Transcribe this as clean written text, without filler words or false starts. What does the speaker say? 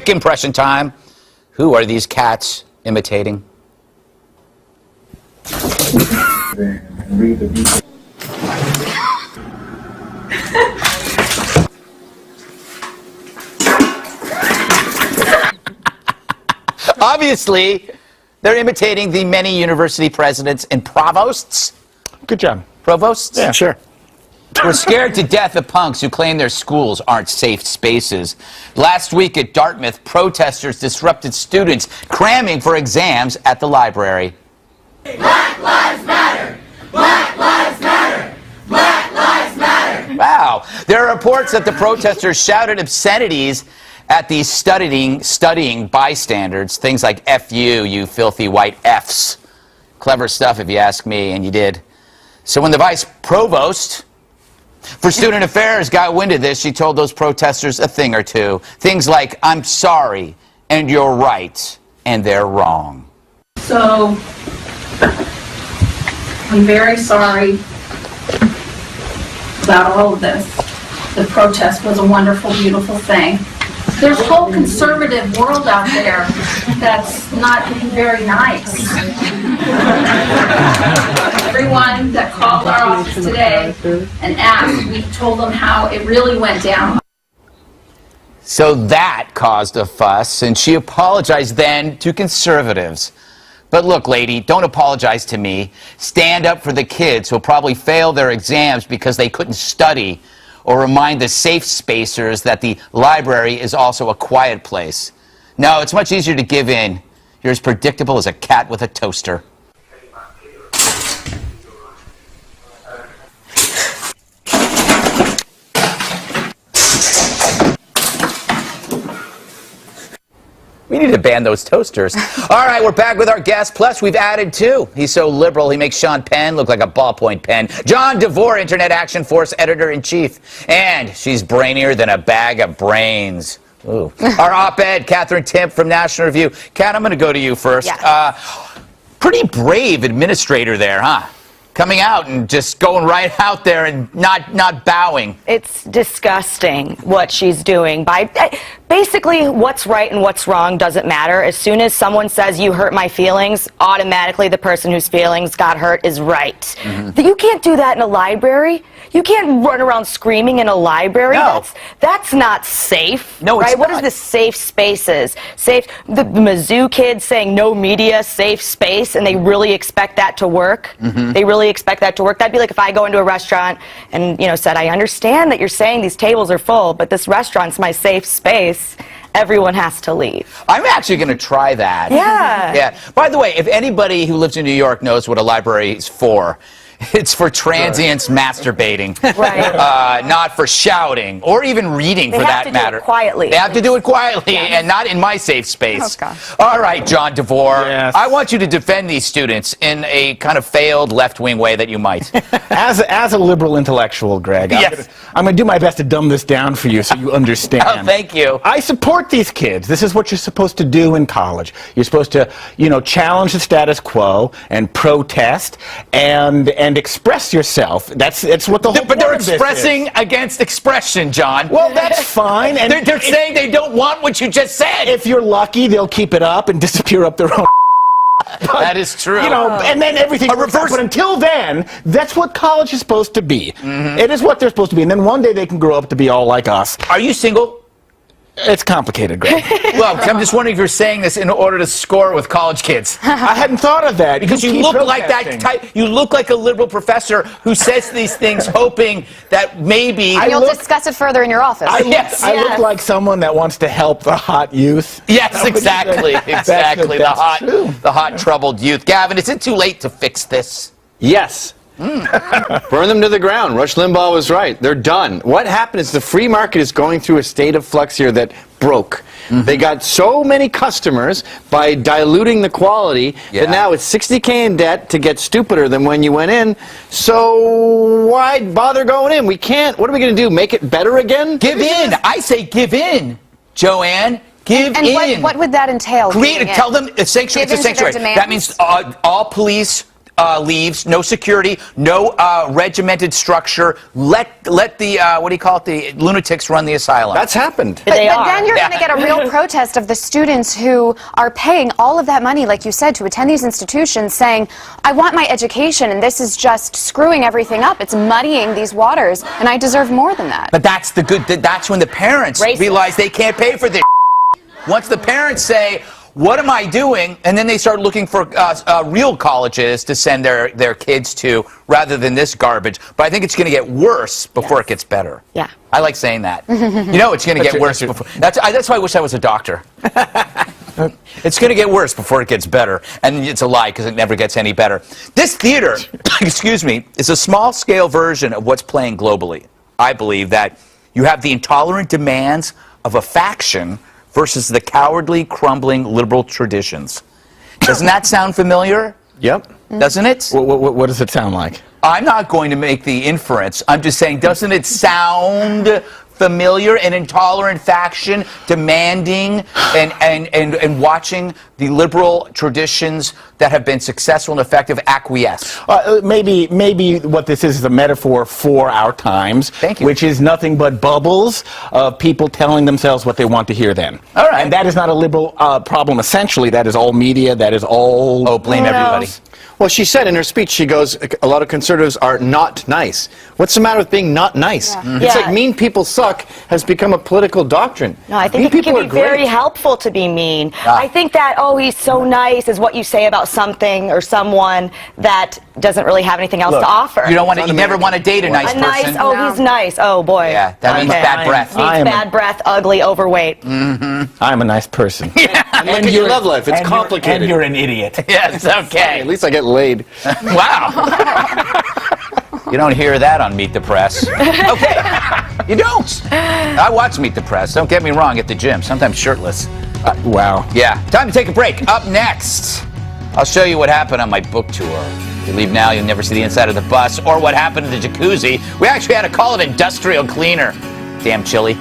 Quick impression time. Who are these cats imitating? Obviously, they're imitating the many university presidents and provosts. Good job. Provosts? Yeah, sure. We're scared to death of punks who claim their schools aren't safe spaces. Last week at Dartmouth, protesters disrupted students cramming for exams at the library. Black Lives Matter! Black Lives Matter! Black Lives Matter! Wow. There are reports that the protesters shouted obscenities at these studying bystanders. Things like F you filthy white Fs. Clever stuff if you ask me, and you did. So when the vice provost for student affairs got wind of this, she told those protesters a thing or two. Things like, I'm sorry, and you're right, and they're wrong. So, I'm very sorry about all of this. The protest was a wonderful, beautiful thing. There's a whole conservative world out there that's not very nice. Everyone that called our office today and asked, we told them how it really went down. So that caused a fuss, and she apologized then to conservatives. But look, lady, don't apologize to me. Stand up for the kids who'll probably fail their exams because they couldn't study, or remind the safe spacers that the library is also a quiet place. No, it's much easier to give in. You're as predictable as a cat with a toaster. We need to ban those toasters. All right, we're back with our guest. Plus, we've added two. He's so liberal, he makes Sean Penn look like a ballpoint pen. John DeVore, Internet Action Force Editor-in-Chief. And she's brainier than a bag of brains. Ooh. Our op-ed, Katherine Timpf from National Review. Kat, I'm going to go to you first. Yes. Pretty brave administrator there, huh? Coming out and just going right out there and not bowing. It's disgusting what she's doing. Basically, what's right and what's wrong doesn't matter. As soon as someone says you hurt my feelings, automatically the person whose feelings got hurt is right. Mm-hmm. You can't do that in a library. You can't run around screaming in a library. No. That's not safe. No, it's right? not. What is the safe spaces? Safe. The Mizzou kids saying no media, safe space, and they really expect that to work. Mm-hmm. They really expect that to work. That'd be like if I go into a restaurant and said, I understand that you're saying these tables are full, but this restaurant's my safe space. Everyone has to leave. I'm actually going to try that. Yeah. Yeah. By the way, if anybody who lives in New York knows what a library is for, it's for transients masturbating. Right. Not for shouting or even reading, for that matter. They have to do it quietly. They have to do it quietly, yes. and not in my safe space. Oh, gosh. All right, John DeVore. Yes. I want you to defend these students in a kind of failed left-wing way that you might. As a liberal intellectual, Greg, Yes. I'm going to do my best to dumb this down for you so you understand. Oh, thank you. I support these kids. This is what you're supposed to do in college. You're supposed to, challenge the status quo and protest and express yourself. That's what the whole But they're point of this expressing is. against expression, John. Well, that's fine. And They're saying they don't want what you just said. if you're lucky, they'll keep it up and disappear up their own. But, that is true. And then everything. A reverse. But until then, that's what college is supposed to be. Mm-hmm. It is what they're supposed to be. And then one day they can grow up to be all like us. Are you single? It's complicated, Greg. Well, I'm just wondering if you're saying this in order to score with college kids. I hadn't thought of that. Because you keep look like that protesting. type. You look like a liberal professor who says these things, hoping that maybe. And you'll discuss it further in your office. I Yes. look like someone that wants to help the hot youth. Yes, exactly, exactly. That's true. The hot troubled youth. Gavin, is it too late to fix this? Yes. Burn them to the ground. Rush Limbaugh was right. They're done. What happened is the free market is going through a state of flux here that broke. Mm-hmm. They got so many customers by diluting the quality that now it's $60K in debt to get stupider than when you went in. So why bother going in? We can't. What are we going to do? Make it better again? Give in. I say give in, Joanne. Give and in. What would that entail? Tell them a sanctuary. It's a Give in to their sanctuary. demands? That means all police leaves, no security, no regimented structure. Let the what do you call it? The lunatics run the asylum. That's happened. But then you're going to get a real protest of the students who are paying all of that money, like you said, to attend these institutions, saying, I want my education, and this is just screwing everything up. It's muddying these waters, and I deserve more than that. But that's the good. That's when the parents realize they can't pay for this. Once the parents say, what am I doing? And then they start looking for real colleges to send their kids to rather than this garbage. But I think it's going to get worse before it gets better. Yeah. I like saying that. You know, it's going to get worse before. That's why I wish I was a doctor. It's going to get worse before it gets better. And it's a lie because it never gets any better. This theater, excuse me, is a small-scale version of what's playing globally. I believe that you have the intolerant demands of a faction versus the cowardly, crumbling liberal traditions. Doesn't that sound familiar? Yep. Doesn't it? What does it sound like? I'm not going to make the inference. I'm just saying, doesn't it sound familiar? An intolerant faction demanding and watching the liberal traditions that have been successful and effective acquiesce. Maybe what this is a metaphor for our times, Thank you. which is nothing but bubbles of people telling themselves what they want to hear then. All right. And that is not a liberal problem. Essentially, that is all media. That is all. Oh, blame everybody. Well, she said in her speech, she goes, a lot of conservatives are not nice. What's the matter with being not nice? Yeah. It's like mean people suck has become a political doctrine. No, I think mean it can people be are great. very helpful to be mean. I think that, oh, he's so nice is what you say about something or someone that doesn't really have anything else to offer. You don't want to. You never want to date a nice a nice, person. oh, he's nice. Oh, boy. Yeah, that means bad breath. Means bad breath, ugly, overweight. I'm a nice person. And look at your love life. It's complicated. And you're an idiot. Yes, okay. At least I get laid. Wow. You don't hear that on Meet the Press. Okay. You don't. I watch Meet the Press. Don't get me wrong, at the gym, sometimes shirtless. Wow. Yeah. Time to take a break. Up next, I'll show you what happened on my book tour. If you leave now, you'll never see the inside of the bus or what happened in the jacuzzi. We actually had to call an industrial cleaner. Damn chilly.